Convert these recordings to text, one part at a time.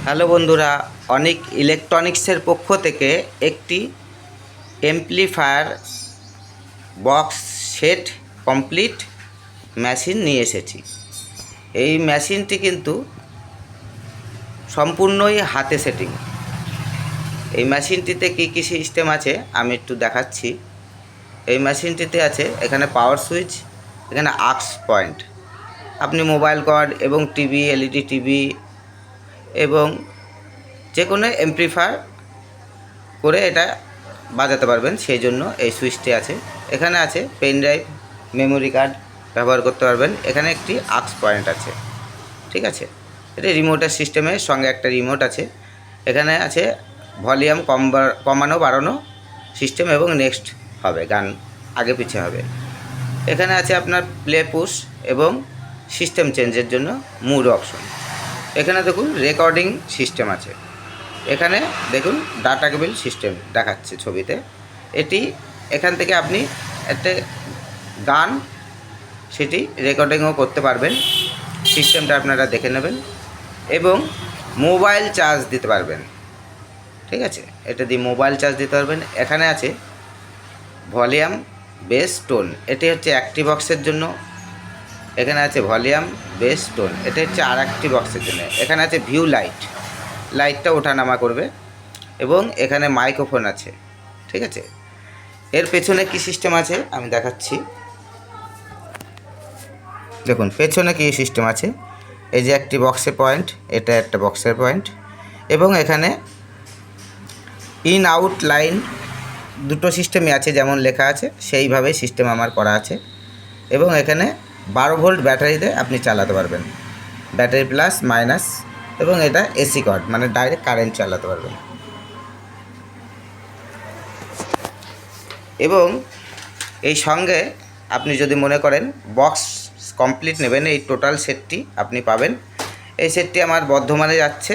Hello বন্ধুরা, অনিক ইলেকট্রনিক্সের পক্ষ থেকে একটি amplifier box set complete machine নিয়ে এসেছি। এই মেশিনটি কিন্তু সম্পূর্ণই হাতে সেটিং। এই মেশিনটিতে কী কী সিস্টেম আছে আমি একটু দেখাচ্ছি। এই মেশিনটিতে আছে এখানে পাওয়ার সুইচ, এখানে আক্স পয়েন্ট, আপনি মোবাইল কর্ড এবং টিভি, এলইডি টিভি এবং যে কোনো এমপ্লিফায়ার করে এটা বাজাতে পারবেন, সেই জন্য এই সুইচটি আছে। এখানে আছে পেন ড্রাইভ, মেমোরি কার্ড ব্যবহার করতে পারবেন। এখানে একটি আক্স পয়েন্ট আছে, ঠিক আছে। এটা রিমোটের সিস্টেমের সঙ্গে একটা রিমোট আছে। এখানে আছে ভলিউম কমানো বাড়ানো সিস্টেম এবং নেক্সট হবে, গান আগে পিছে হবে। এখানে আছে আপনার প্লে পুশ এবং সিস্টেম চেঞ্জের জন্য মুড অপশন। এখানে দেখুন রেকর্ডিং সিস্টেম আছে। এখানে দেখুন ডাটা কেবল সিস্টেম দেখাচ্ছে ছবিতে। এটি এখান থেকে আপনি একটা গান সেটি রেকর্ডিংও করতে পারবেন। সিস্টেমটা আপনারা দেখে নেবেন এবং মোবাইল চার্জ দিতে পারবেন, ঠিক আছে। এটা দিয়ে মোবাইল চার্জ দিতে পারবেন। এখানে আছে ভলিউম বেস টোন, এটি হচ্ছে একটি বক্সের জন্য। এখানে আছে ভলিউম বেস টোন, এটা হচ্ছে আর একটি বক্সের জন্য। এখানে আছে ভিউ লাইট, লাইটটা ওঠানামা করবে এবং এখানে মাইক্রোফোন আছে, ঠিক আছে। এর পেছনে কি সিস্টেম আছে আমি দেখাচ্ছি। দেখুন পেছনে কি সিস্টেম আছে। এই যে একটি বক্সের পয়েন্ট, এটা একটা বক্সের পয়েন্ট এবং এখানে ইন আউট লাইন দুটো সিস্টেমই আছে, যেমন লেখা আছে সেইভাবে সিস্টেম আমার করা আছে। এবং এখানে 12 ভোল্ট ব্যাটারিতে আপনি চালাতে পারবেন, ব্যাটারি প্লাস মাইনাস। এবং এটা এসি কর্ড, মানে ডাইরেক্ট কারেন্ট চালাতে পারবেন। এবং এই সঙ্গে আপনি যদি মনে করেন বক্স কমপ্লিট নেবেন, এই টোটাল সেটটি আপনি পাবেন। এই সেটটি আমার বর্ধমানে যাচ্ছে,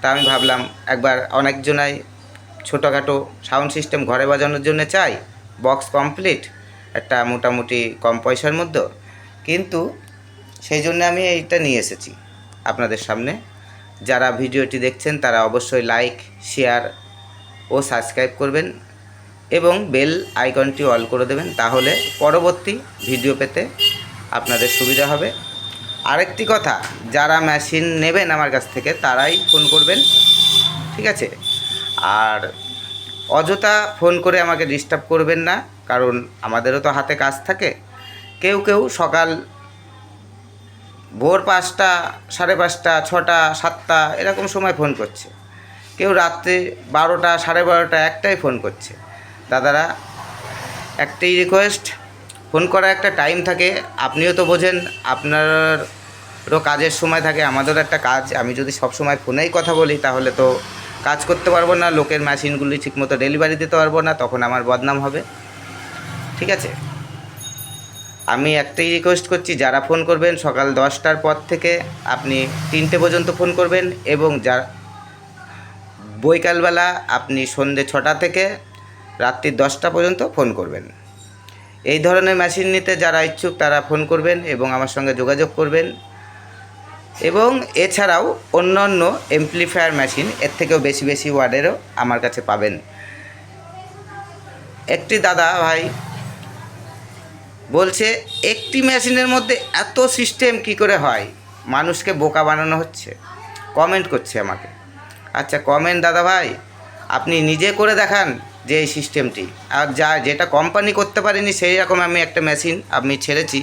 তা আমি ভাবলাম একবার অনেকজনাই ছোটোখাটো সাউন্ড সিস্টেম ঘরে বাজানোর জন্য চাই, বক্স কমপ্লিট একটা মোটামুটি কম পয়সার মধ্যে, কিন্তু সেই জন্য আমি এইটা নিয়ে এসেছি আপনাদের সামনে। যারা ভিডিওটি দেখছেন তারা অবশ্যই লাইক, শেয়ার ও সাবস্ক্রাইব করবেন এবং বেল আইকনটি অল করে দেবেন, তাহলে পরবর্তী ভিডিও পেতে আপনাদের সুবিধা হবে। আরেকটি কথা, যারা মেশিন নেবেন আমার কাছ থেকে তারাই ফোন করবেন, ঠিক আছে। আর অযথা ফোন করে আমাকে ডিস্টার্ব করবেন না, কারণ আমাদেরও তো হাতে কাজ থাকে। কেউ কেউ সকাল ভোর 5টা, 5:30, 6টা, 7টা এরকম সময় ফোন করছে। কেউ রাত্রে 12টা, 12:30, 1টায় ফোন করছে। দাদারা একটাই রিকোয়েস্ট, ফোন করার একটা টাইম থাকে, আপনিও তো বোঝেন, আপনারও কাজের সময় থাকে, আমাদেরও একটা কাজ। আমি যদি সব সময় ফোনেই কথা বলি তাহলে তো কাজ করতে পারবো না, লোকের মেশিনগুলি ঠিকমতো ডেলিভারি দিতে পারবো না, তখন আমার বদনাম হবে, ঠিক আছে। আমি একটাই রিকোয়েস্ট করছি, যারা ফোন করবেন সকাল 10টার পর থেকে আপনি 3টে পর্যন্ত ফোন করবেন এবং বৈকালবেলা আপনি সন্ধ্যে 6টা থেকে রাত্রি 10টা পর্যন্ত ফোন করবেন। এই ধরনের মেশিন নিতে যারা ইচ্ছুক তারা ফোন করবেন এবং আমার সঙ্গে যোগাযোগ করবেন। এবং এছাড়াও অন্যান্য এমপ্লিফায়ার মেশিন এর থেকেও বেশি বেশি ওয়ার্ডেরও আমার কাছে পাবেন। একটি দাদা ভাই বলছে একটি মেশিনের মধ্যে এত সিস্টেম কি করে হয়, মানুষকে বোকা বানানো হচ্ছে, কমেন্ট করছে আমাকে। আচ্ছা কমেন্ট দাদা ভাই, আপনি নিজে করে দেখান যে এই সিস্টেমটি, আর যেটা কোম্পানি করতে পারেনি সেই রকম আমি একটা মেশিন আমি ছেড়েছি,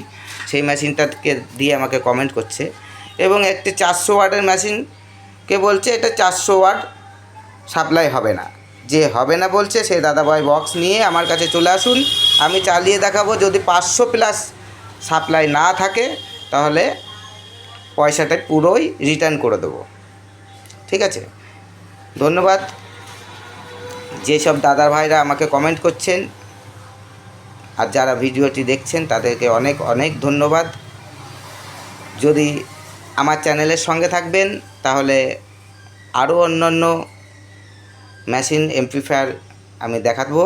সেই মেশিনটাকে দিয়ে আমাকে কমেন্ট করছে। এবং একটি 400 ওয়াটের মেশিনকে বলছে এটা 400 ওয়াট সাপ্লাই হবে না। যে হবে না বলছে সেই দাদাভাই বক্স নিয়ে আমার কাছে চলে আসুন, আমি চালিয়ে দেখাবো। যদি 500 প্লাস সাপ্লাই না থাকে তাহলে পয়সাটা পুরোই রিটার্ন করে দেবো, ঠিক আছে। ধন্যবাদ যেসব দাদা ভাইরা আমাকে কমেন্ট করছেন, আর যারা ভিডিওটি দেখছেন তাদেরকে অনেক অনেক ধন্যবাদ। যদি আমার চ্যানেলের সঙ্গে থাকবেন তাহলে আরও অন্যান্য মেশিন এমপ্লিফায়ার আমি দেখাবো।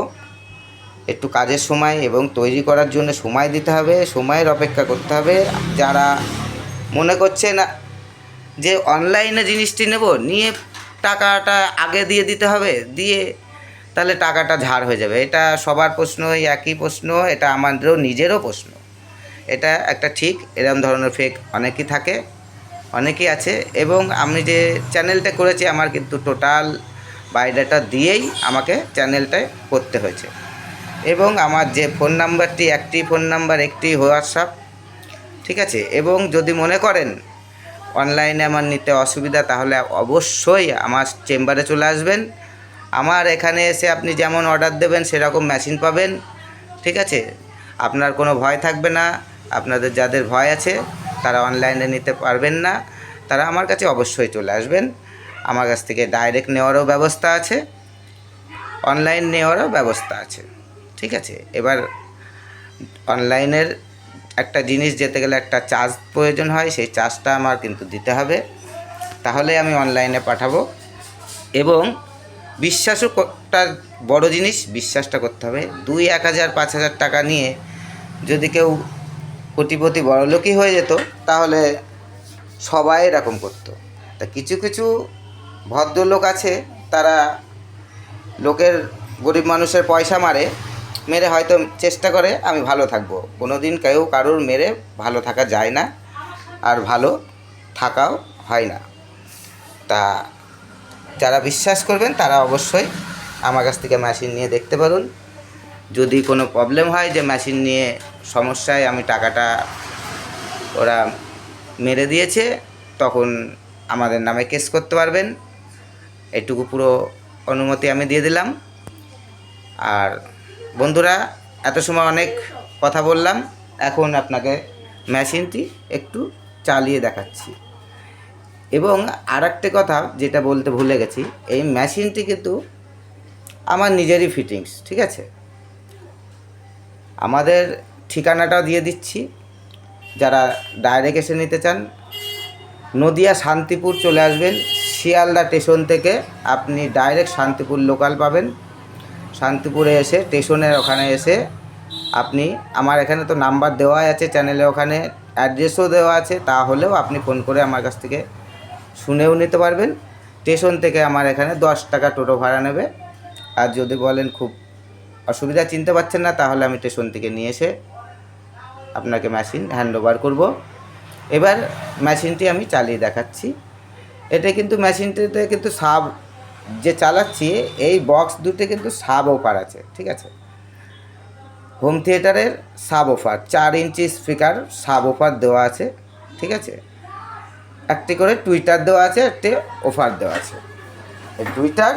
একটু কাজের সময় এবং তৈরি করার জন্য সময় দিতে হবে, সময়ের অপেক্ষা করতে হবে। যারা মনে করছেন যে অনলাইনে জিনিসটি নেব, নিয়ে টাকাটা আগে দিয়ে দিতে হবে, দিয়ে তাহলে টাকাটা ঝাড় হয়ে যাবে। এটা সবার প্রশ্ন, একই প্রশ্ন, এটা আমাদেরও নিজেরও প্রশ্ন। এটা একটা ঠিক, এরকম ধরনের ফেক অনেকই থাকে, অনেকেই আছে। এবং আমি যে চ্যানেলটা করেছি, আমার কিন্তু টোটাল বায়োডাটা দিয়েই আমাকে চ্যানেলটায় করতে হয়েছে। এবং আমার যে ফোন নাম্বারটি, একটি ফোন নাম্বার, একটি হোয়াটসঅ্যাপ, ঠিক আছে। এবং যদি মনে করেন অনলাইনে আমার নিতে অসুবিধা, তাহলে অবশ্যই আমার চেম্বারে চলে আসবেন। আমার এখানে এসে আপনি যেমন অর্ডার দেবেন সেরকম মেশিন পাবেন, ঠিক আছে। আপনার কোনো ভয় থাকবে না। আপনাদের যাদের ভয় আছে তারা অনলাইনে নিতে পারবেন না, তারা আমার কাছে অবশ্যই চলে আসবেন। আমার কাছ থেকে ডাইরেক্ট নেওয়ারও ব্যবস্থা আছে, অনলাইন নেওয়ারও ব্যবস্থা আছে, ঠিক আছে। এবার অনলাইনের একটা জিনিস যেতে গেলে একটা চার্জ প্রয়োজন হয়, সেই চার্জটা আমার কিন্তু দিতে হবে, তাহলে আমি অনলাইনে পাঠাবো। এবং বিশ্বাসও একটা বড় জিনিস, বিশ্বাসটা করতে হবে। 2-1,000 5,000 টাকা নিয়ে যদি কেউ কোটিপতি বড়লোকই হয়ে যেত, তাহলে সবাই এরকম করতো। তা কিছু কিছু ভদ্রলোক আছে, তারা লোকের, গরিব মানুষের পয়সা মেরে হয়তো চেষ্টা করে আমি ভালো থাকবো। কোনো দিন কেউ কারোর মেরে ভালো থাকা যায় না, আর ভালো থাকাও হয় না। তা যারা বিশ্বাস করবেন তারা অবশ্যই আমার কাছ থেকে মেশিন নিয়ে দেখতে পারুন। যদি কোনো প্রবলেম হয় যে মেশিন নিয়ে সমস্যায় আমি টাকাটা ওরা মেরে দিয়েছে, তখন আমাদের নামে কেস করতে পারবেন। এটুকু পুরো অনুমতি আমি দিয়ে দিলাম। আর বন্ধুরা, এত সময় অনেক কথা বললাম, এখন আপনাকে মেশিনটি একটু চালিয়ে দেখাচ্ছি। এবং আরেকটা কথা যেটা বলতে ভুলে গেছি, এই মেশিনটি কিন্তু আমার নিজেরই ফিটিংস, ঠিক আছে। আমাদের ঠিকানাটাও দিয়ে দিচ্ছি, যারা ডাইরেক্ট এসে নিতে চান নদিয়া শান্তিপুর চলে আসবেন। শিয়ালদা স্টেশন থেকে আপনি ডাইরেক্ট শান্তিপুর লোকাল পাবেন। শান্তিপুরে এসে স্টেশনের ওখানে এসে আপনি, আমার এখানে তো নাম্বার দেওয়া আছে চ্যানেলে, ওখানে অ্যাড্রেসও দেওয়া আছে, তাহলেও আপনি ফোন করে আমার কাছ থেকে শুনেও নিতে পারবেন। স্টেশন থেকে আমার এখানে 10 টাকা টোটো ভাড়া নেবে। আর যদি বলেন খুব অসুবিধা, চিনতে পারছেন না, তাহলে আমি স্টেশন থেকে নিয়ে এসে আপনাকে মেশিন হ্যান্ড ওভার করবো। এবার মেশিনটি আমি চালিয়ে দেখাচ্ছি। এটা কিন্তু মেশিনটিতে কিন্তু সাব যে চালাচ্ছি, এই বক্স দুটো কিন্তু সাব অফার আছে, ঠিক আছে। হোম থিয়েটারের sub offer, 4 inch speaker sub offer দেওয়া আছে, ঠিক আছে। একটি করে টুইটার দেওয়া আছে, একটি অফার দেওয়া আছে। এই টুইটার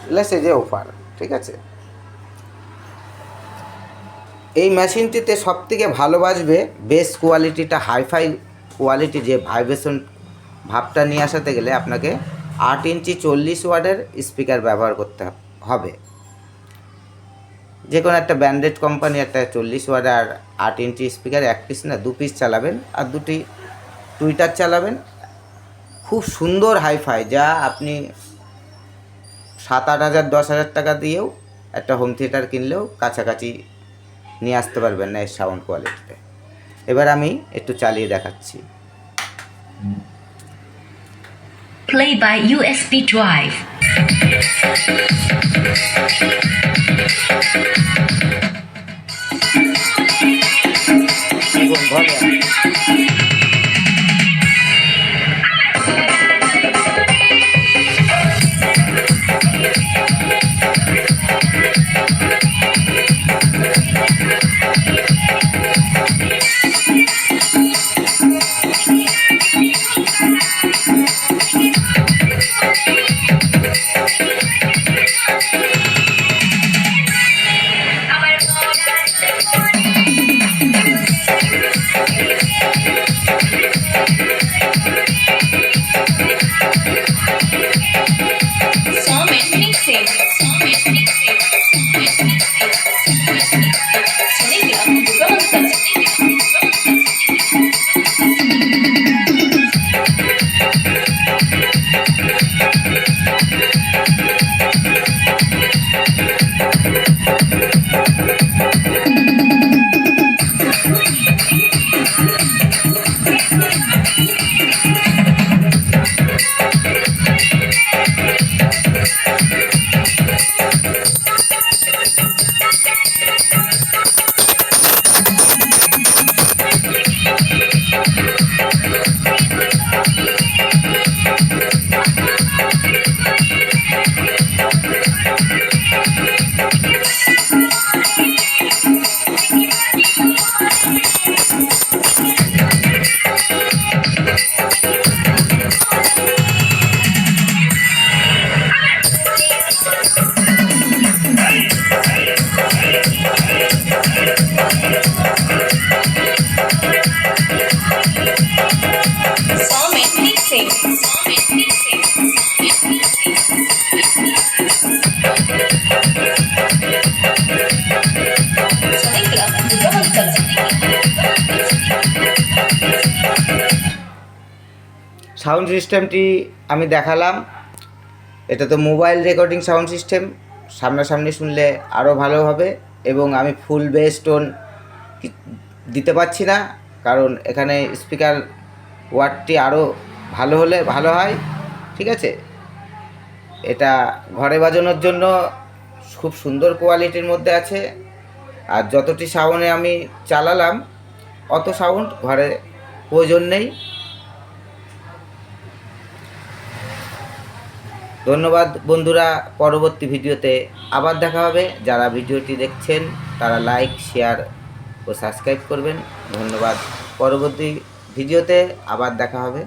প্লাস এই যে অফার, ঠিক আছে। এই মেশিনটিতে সবথেকে ভালো বাজবে, বেস্ট কোয়ালিটিটা, হাইফাই কোয়ালিটি, যে ভাইব্রেশন ভাবটা নিয়ে আসাতে গেলে আপনাকে 8 ইঞ্চি 40 ওয়াটের স্পিকার ব্যবহার করতে হবে। যে কোনো একটা ব্র্যান্ডেড কোম্পানি একটা 40 ওয়াট আর 8 ইঞ্চি স্পিকার, 1 পিস না 2 পিস চালাবেন, আর 2টি টুইটার চালাবেন। খুব সুন্দর হাইফাই, যা আপনি 7-8 হাজার 10 হাজার টাকা দিয়েও একটা হোম থিয়েটার কিনলেও কাছাকাছি নিয়ে আসতে পারবেন না এর সাউন্ড কোয়ালিটিতে। এবার আমি একটু চালিয়ে দেখাচ্ছি। Play by USB drive. Sound সিস্টেমটি আমি দেখালাম। এটা তো মোবাইল রেকর্ডিং সাউন্ড সিস্টেম, সামনাসামনি শুনলে আরও ভালো হবে। এবং আমি ফুল বেস টোন দিতে পারছি না, কারণ এখানে স্পিকার ওয়াটটি আরও ভালো হলে ভালো হয়। ঠিক আছে, এটা ঘরে বাজানোর জন্য খুব সুন্দর কোয়ালিটির মধ্যে আছে। আর যতটি সাউন্ডে আমি চালালাম অত সাউন্ড ঘরে প্রয়োজন নেই। ধন্যবাদ বন্ধুরা, পরবর্তী ভিডিওতে আবার দেখা হবে। যারা ভিডিওটি দেখছেন তারা লাইক, শেয়ার ও সাবস্ক্রাইব করবেন। ধন্যবাদ, পরবর্তী ভিডিওতে আবার দেখা হবে।